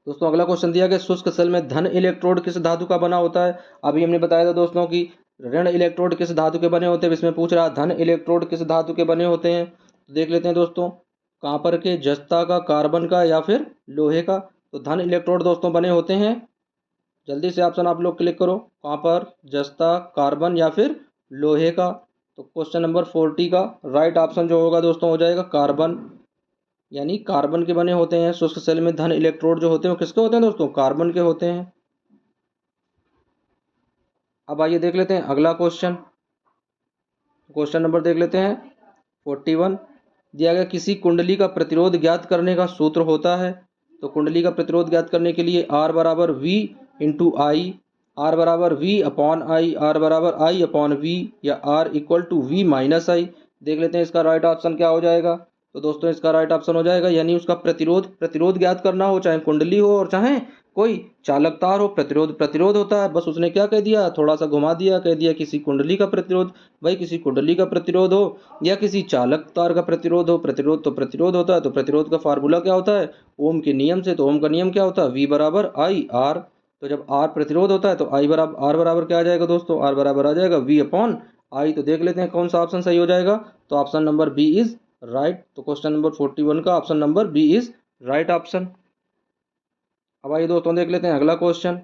दोस्तों अगला क्वेश्चन दिया गया, शुष्क सेल में धन इलेक्ट्रोड किस धातु का बना होता है। अभी हमने बताया था दोस्तों कि ऋण इलेक्ट्रोड किस धातु के बने होते हैं, इसमें पूछ रहा धन इलेक्ट्रोड किस धातु के बने होते हैं। तो देख लेते हैं दोस्तों, कॉपर के, जस्ता का, कार्बन का या फिर लोहे का। तो धन इलेक्ट्रोड दोस्तों बने होते हैं, जल्दी से ऑप्शन आप लोग क्लिक करो, कॉपर, जस्ता, कार्बन या फिर लोहे का। तो क्वेश्चन नंबर 40 का राइट ऑप्शन जो होगा दोस्तों हो जाएगा कार्बन, यानी कार्बन के बने होते हैं। शुष्क सेल में धन इलेक्ट्रोड जो होते हैं वो किसके होते हैं दोस्तों, कार्बन के होते हैं। अब आइए देख लेते हैं अगला क्वेश्चन। क्वेश्चन नंबर देख लेते हैं 41। दिया गया किसी कुंडली का प्रतिरोध ज्ञात करने का सूत्र होता है। तो कुंडली का प्रतिरोध ज्ञात करने के लिए आर बराबर वी इंटू आई, आर बराबर वी अपॉन आई, आर बराबर आई अपॉन वी, या R equal to V minus I. देख लेते हैं इसका राइट ऑप्शन क्या हो जाएगा। तो दोस्तों इसका राइट ऑप्शन हो जाएगा, यानी उसका प्रतिरोध ज्ञात करना हो, चाहे कुंडली हो और चाहे कोई चालक तार हो, प्रतिरोध होता है। बस उसने क्या कह दिया, थोड़ा सा घुमा दिया, कह दिया किसी कुंडली का प्रतिरोध। भाई किसी कुंडली का प्रतिरोध हो या किसी चालक तार का प्रतिरोध हो, प्रतिरोध तो प्रतिरोध होता है। तो प्रतिरोध का फार्मूला क्या होता है, ओम के नियम से। तो ओम का नियम क्या होता है, वी बराबर आई आर। तो जब आर प्रतिरोध होता है तो आई बराबर आर बराबर क्या आ जाएगा दोस्तों, आर बराबर आ जाएगा वी अपॉन आई। तो देख लेते हैं कौन सा ऑप्शन सही हो जाएगा। तो option number B is right. तो क्वेश्चन नंबर 41 का option number B is right option. अब आइए दोस्तों देख लेते हैं अगला क्वेश्चन।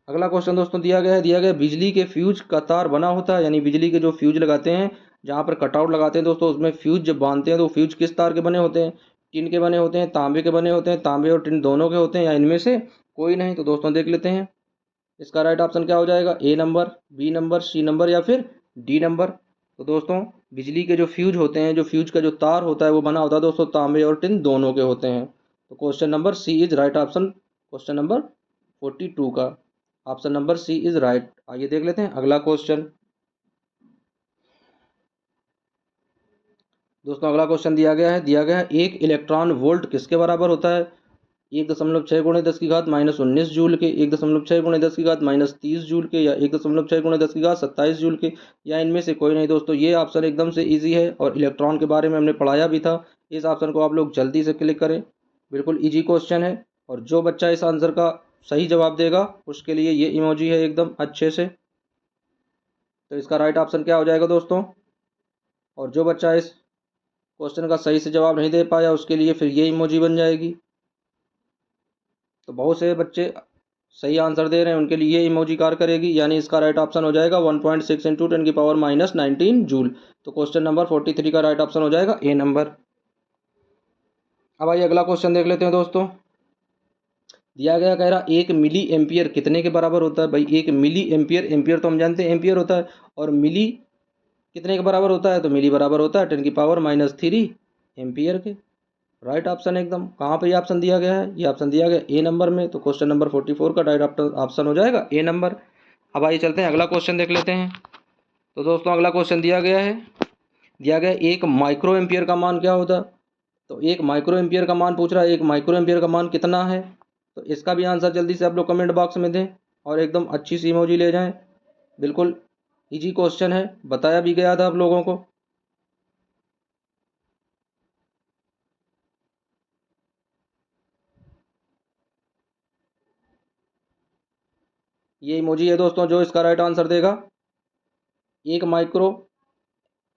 अगला क्वेश्चन दोस्तों दिया गया बिजली के फ्यूज का तार बना होता है, यानी बिजली के जो फ्यूज लगाते हैं, जहाँ पर कटआउट लगाते हैं दोस्तों, उसमें फ्यूज जब बांधते हैं तो फ्यूज किस तार के बने होते हैं, टिन के बने होते हैं, तांबे के बने होते हैं, तांबे और टिन दोनों के होते हैं, या इनमें से कोई नहीं। तो दोस्तों देख लेते हैं इसका राइट ऑप्शन क्या हो जाएगा, A number, B number, C number या फिर डी नंबर। तो दोस्तों बिजली के जो फ्यूज होते हैं, जो फ्यूज का जो तार होता है वो बना होता है दोस्तों तांबे और टिन दोनों के होते हैं। तो question number C is right option, question number 42 का option number C is right. आइए देख लेते हैं अगला क्वेश्चन। दोस्तों अगला क्वेश्चन दिया गया है एक इलेक्ट्रॉन वोल्ट किसके बराबर होता है। 1.6 गुणे 10 की घात माइनस 19 जूल के, 1.6 गुणे 10 की घात माइनस 30 जूल के, या 1.6 गुणे 10 की घात 27 जूल के, या इनमें से कोई नहीं। दोस्तों ये ऑप्शन एकदम से इजी है और इलेक्ट्रॉन के बारे में हमने पढ़ाया भी था। इस ऑप्शन को आप लोग जल्दी से क्लिक करें, बिल्कुल इजी क्वेश्चन है। और जो बच्चा इस आंसर का सही जवाब देगा उसके लिए ये इमोजी है एकदम अच्छे से। तो इसका राइट ऑप्शन क्या हो जाएगा दोस्तों। और जो बच्चा इस क्वेश्चन का सही से जवाब नहीं दे पाया उसके लिए फिर ये इमोजी बन जाएगी। तो बहुत से बच्चे सही आंसर दे रहे हैं, उनके लिए ये इमोजी कार करेगी, यानी इसका राइट ऑप्शन हो जाएगा 1.6 इंटू 10 की पावर माइनस 19 जूल। तो क्वेश्चन नंबर 43 का राइट ऑप्शन हो जाएगा ए नंबर। अब आइए अगला क्वेश्चन देख लेते हैं दोस्तों। दिया गया कह रहा 1 मिली एम्पियर कितने के बराबर होता है। भाई 1 मिली एम्पियर, एम्पियर तो हम जानते हैं एम्पियर होता है, और मिली कितने के बराबर होता है, तो मिली बराबर होता है 10 की पावर माइनस 3 एम्पियर के। राइट ऑप्शन एकदम। कहाँ पे ये ऑप्शन दिया गया है, ये ऑप्शन दिया गया ए नंबर में। तो क्वेश्चन नंबर 44 का राइट ऑप्शन हो जाएगा ए नंबर। अब आइए चलते हैं अगला क्वेश्चन देख लेते हैं। तो दोस्तों अगला क्वेश्चन दिया गया एक माइक्रो एम्पियर का मान क्या होता है। तो एक माइक्रो एम्पियर का मान पूछ रहा है, एक माइक्रो एम्पियर का मान कितना है। तो इसका भी आंसर जल्दी से आप लोग कमेंट बॉक्स में दें और एकदम अच्छी सी इमोजी ले जाएं। बिल्कुल इजी क्वेश्चन है, बताया भी गया था आप लोगों को। ये इमोजी है दोस्तों जो इसका राइट आंसर देगा। एक माइक्रो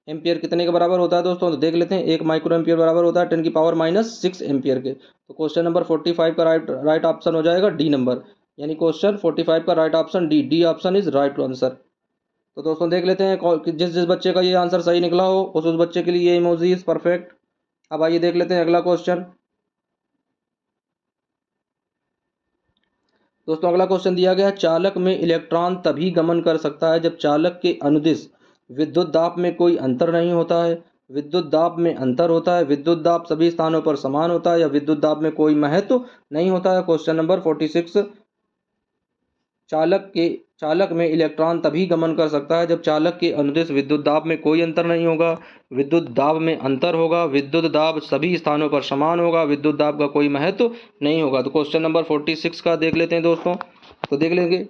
एम्पियर कितने के बराबर होता है दोस्तों, तो देख लेते हैं। एक माइक्रो एम्पियर बराबर होता है 10 की पावर माइनस 6 एम्पियर के। तो क्वेश्चन नंबर 45 का राइट ऑप्शन हो जाएगा डी नंबर, यानी क्वेश्चन 45 का right option D option is right answer. तो दोस्तों देख लेते हैं जिस जिस बच्चे का ये आंसर सही निकला हो उस बच्चे के लिए ये इमोजी इज परफेक्ट। अब आइए देख लेते हैं अगला क्वेश्चन। दोस्तों अगला क्वेश्चन दिया गया है चालक में इलेक्ट्रॉन तभी गमन कर सकता है जब चालक के अनुदिश विद्युत दाब में कोई अंतर नहीं होता है, विद्युत दाब में अंतर होता है, विद्युत दाब सभी स्थानों पर समान होता है, या विद्युत दाब में कोई महत्व नहीं होता है। क्वेश्चन नंबर 46 चालक में इलेक्ट्रॉन तभी गमन कर सकता है जब चालक के अनुदिश विद्युत दाब में कोई अंतर नहीं होगा, विद्युत दाब में अंतर होगा, विद्युत दाब सभी स्थानों पर समान होगा, विद्युत दाब का कोई महत्व नहीं होगा। तो क्वेश्चन नंबर 46 का देख लेते हैं दोस्तों। तो देख लेंगे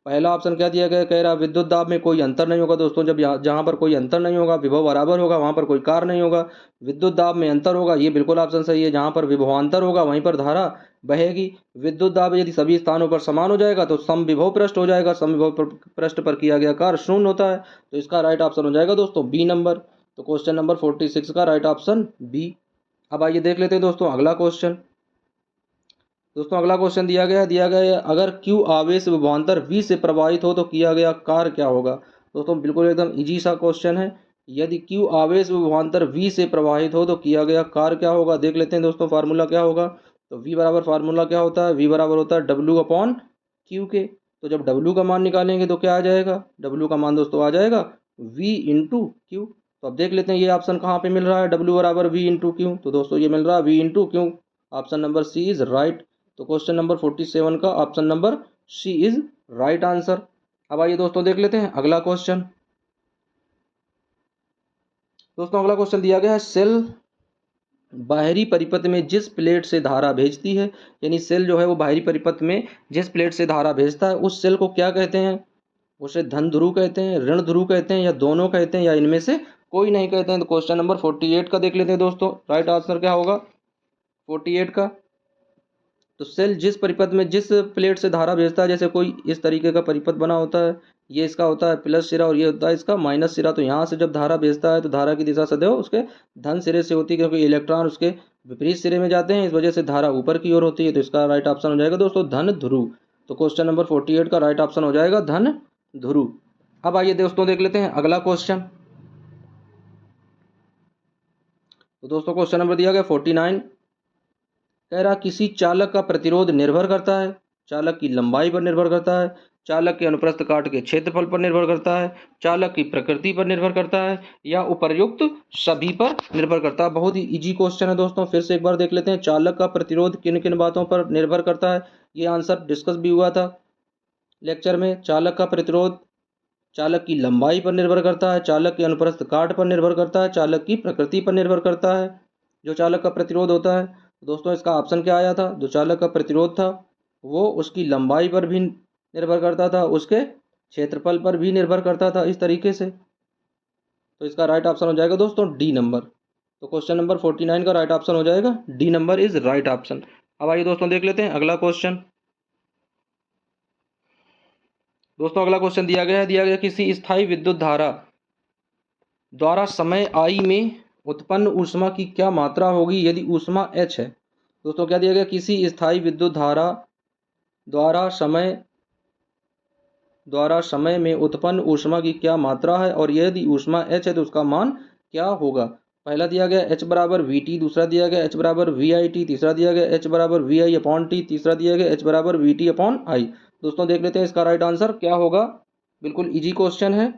पहला ऑप्शन क्या दिया गया, कह रहा विद्युत दाब में कोई अंतर नहीं होगा। दोस्तों जब जहां पर कोई अंतर नहीं होगा, विभव बराबर होगा, वहां पर कोई कार्य नहीं होगा। विद्युत दाब में अंतर होगा, ये बिल्कुल ऑप्शन सही है। जहां पर विभवांतर होगा वहीं पर धारा बहेगी। विद्युत दाब यदि सभी स्थानों पर समान हो जाएगा तो समविभव पृष्ठ हो जाएगा, समविभव पृष्ठ पर किया गया कार्य शून्य होता है। तो इसका राइट ऑप्शन हो जाएगा दोस्तों बी नंबर। तो क्वेश्चन नंबर 46 का राइट ऑप्शन बी। अब आइए देख लेते हैं दोस्तों अगला क्वेश्चन। दोस्तों अगला क्वेश्चन दिया गया है अगर Q आवेश विभवांतर V से प्रवाहित हो तो किया गया कार्य क्या होगा। दोस्तों बिल्कुल एकदम इजी सा क्वेश्चन है। यदि Q आवेश विभवांतर V से प्रवाहित हो तो किया गया कार्य क्या होगा। देख लेते हैं दोस्तों फार्मूला क्या होगा। तो V बराबर फार्मूला क्या होता है, V बराबर होता है W अपॉन Q के। तो जब W का मान निकालेंगे तो क्या आ जाएगा, W का मान दोस्तों आ जाएगा V इंटू Q। तो अब देख लेते हैं ये ऑप्शन कहाँ पे मिल रहा है, W बराबर V इंटू Q। तो दोस्तों ये मिल रहा है V into Q। Option number C is right. तो क्वेश्चन नंबर 47 का option number C is right answer. अब आइए दोस्तों देख लेते हैं अगला क्वेश्चन। दोस्तों अगला क्वेश्चन दिया गया है सेल बाहरी परिपथ में जिस प्लेट से धारा भेजती है, यानी सेल जो है वो बाहरी परिपथ में जिस प्लेट से धारा भेजता है उस सेल को क्या कहते हैं। उसे धन ध्रुव कहते हैं, ऋण ध्रुव कहते हैं, या दोनों कहते हैं, या इनमें से कोई नहीं कहते हैं। तो क्वेश्चन नंबर 48 का देख लेते हैं दोस्तों। राइट आंसर क्या होगा 48 का। तो सेल जिस परिपथ में जिस प्लेट से धारा भेजता है, जैसे कोई इस तरीके का परिपथ बना होता है, ये इसका होता है प्लस सिरा और ये होता है इसका माइनस सिरा। तो यहाँ से जब धारा भेजता है तो धारा की दिशा सदैव उसके धन सिरे से होती है, क्योंकि इलेक्ट्रॉन उसके विपरीत सिरे में जाते हैं, इस वजह से धारा ऊपर की ओर होती है। तो इसका राइट ऑप्शन हो जाएगा दोस्तों धन ध्रुव। तो क्वेश्चन नंबर 48 का राइट ऑप्शन हो जाएगा धन ध्रुव। अब आइए दोस्तों देख लेते हैं अगला क्वेश्चन। तो दोस्तों क्वेश्चन नंबर दिया गया 49। कह रहा किसी चालक का प्रतिरोध निर्भर करता है, चालक की लंबाई पर निर्भर करता है, चालक के अनुप्रस्थ काट के क्षेत्रफल पर निर्भर करता है, चालक की प्रकृति पर निर्भर करता है, या उपर्युक्त सभी पर निर्भर करता है। बहुत ही इजी क्वेश्चन है दोस्तों, फिर से एक बार देख लेते हैं। चालक का प्रतिरोध किन किन बातों पर निर्भर करता है, ये आंसर डिस्कस भी हुआ था लेक्चर में। चालक का प्रतिरोध चालक की लंबाई पर निर्भर करता है, चालक के अनुप्रस्थ काट पर निर्भर करता है, चालक की प्रकृति पर निर्भर करता है। जो चालक का प्रतिरोध होता है दोस्तों, इसका ऑप्शन क्या आया था, जो चालक का प्रतिरोध था वो उसकी लंबाई पर भी निर्भर करता था, उसके क्षेत्रफल पर भी निर्भर करता था, इस तरीके से। तो इसका राइट ऑप्शन हो जाएगा दोस्तों डी नंबर। तो क्वेश्चन नंबर 49 का राइट ऑप्शन हो जाएगा D number is right option. अब आइए दोस्तों देख लेते हैं अगला क्वेश्चन। दोस्तों अगला क्वेश्चन दिया गया किसी स्थायी विद्युत धारा द्वारा समय आई में उत्पन्न ऊष्मा की क्या मात्रा होगी यदि ऊष्मा h है। दोस्तों क्या दिया गया, किसी स्थायी विद्युत धारा द्वारा समय में उत्पन्न ऊष्मा की क्या मात्रा है, और यदि ऊष्मा h है तो उसका मान क्या होगा। पहला दिया गया h बराबर वी टी, दूसरा दिया गया h बराबर वी आई टी, तीसरा दिया गया h बराबर वी आई अपॉन टी, तीसरा दिया गया h बराबर वी टी अपॉन आई। दोस्तों देख लेते हैं इसका राइट आंसर क्या होगा। बिल्कुल इजी क्वेश्चन है।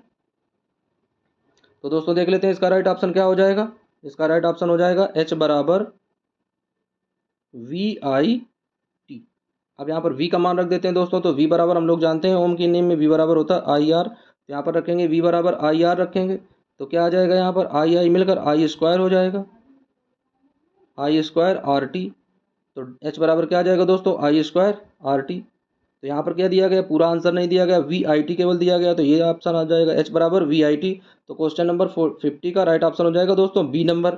तो दोस्तों देख लेते हैं इसका राइट ऑप्शन क्या हो जाएगा। इसका राइट ऑप्शन हो जाएगा h बराबर वी आई टी। अब यहाँ पर v का मान रख देते हैं दोस्तों। तो v बराबर हम लोग जानते हैं ओम की नेम में v बराबर होता है आई आर। तो यहाँ पर रखेंगे v बराबर आई आर रखेंगे तो क्या आ जाएगा, यहाँ पर आई आई मिलकर आई स्क्वायर हो जाएगा, आई स्क्वायर आर टी। तो h बराबर क्या आ जाएगा दोस्तों, आई स्क्वायर आर टी। तो यहाँ पर क्या दिया गया, पूरा आंसर नहीं दिया गया, वी आई टी केवल दिया गया, तो ये ऑप्शन आ जाएगा h बराबर वी आई टी। तो क्वेश्चन नंबर 50 का राइट ऑप्शन हो जाएगा दोस्तों बी नंबर।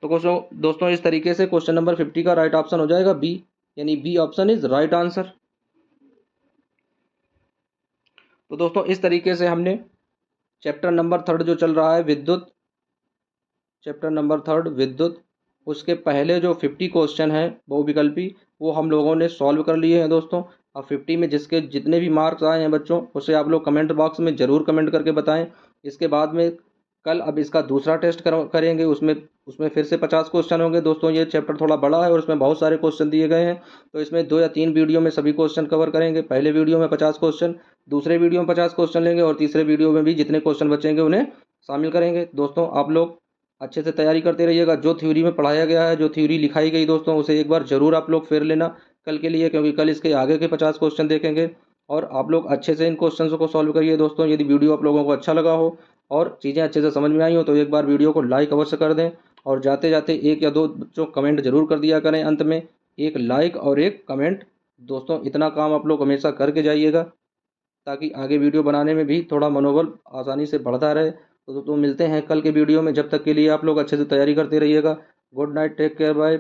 तो दोस्तों इस तरीके से क्वेश्चन नंबर 50 का राइट ऑप्शन हो जाएगा बी, यानी B option is right answer. तो दोस्तों इस तरीके से हमने चैप्टर नंबर 3 जो चल रहा है विद्युत, चैप्टर नंबर 3 विद्युत, उसके पहले जो 50 क्वेश्चन हैं बहुविकल्पी वो हम लोगों ने सॉल्व कर लिए हैं दोस्तों। अब 50 में जिसके जितने भी मार्क्स आए हैं बच्चों, उसे आप लोग कमेंट बॉक्स में ज़रूर कमेंट करके बताएं। इसके बाद में कल अब इसका दूसरा टेस्ट करेंगे, उसमें फिर से 50 क्वेश्चन होंगे दोस्तों। ये चैप्टर थोड़ा बड़ा है और उसमें बहुत सारे क्वेश्चन दिए गए हैं, तो इसमें 2 या 3 वीडियो में सभी क्वेश्चन कवर करेंगे। पहले वीडियो में 50 क्वेश्चन, दूसरे वीडियो में 50 क्वेश्चन लेंगे, और तीसरे वीडियो में भी जितने क्वेश्चन बचेंगे उन्हें शामिल करेंगे। दोस्तों आप लोग अच्छे से तैयारी करते रहिएगा। जो थ्योरी में पढ़ाया गया है, जो थ्योरी लिखाई गई दोस्तों, उसे एक बार ज़रूर आप लोग फेर लेना कल के लिए, क्योंकि कल इसके आगे के 50 क्वेश्चन देखेंगे। और आप लोग अच्छे से इन क्वेश्चंस को सॉल्व करिए दोस्तों। यदि वीडियो आप लोगों को अच्छा लगा हो और चीज़ें अच्छे से समझ में आई हो तो एक बार वीडियो को लाइक अवश्य कर दें, और जाते जाते एक या दो बच्चों कमेंट जरूर कर दिया करें। अंत में एक लाइक और एक कमेंट दोस्तों, इतना काम आप लोग हमेशा करके जाइएगा ताकि आगे वीडियो बनाने में भी थोड़ा मनोबल आसानी से बढ़ता रहे। तो मिलते हैं कल के वीडियो में, जब तक के लिए आप लोग अच्छे से तैयारी करते रहिएगा। Good night, take care, bye.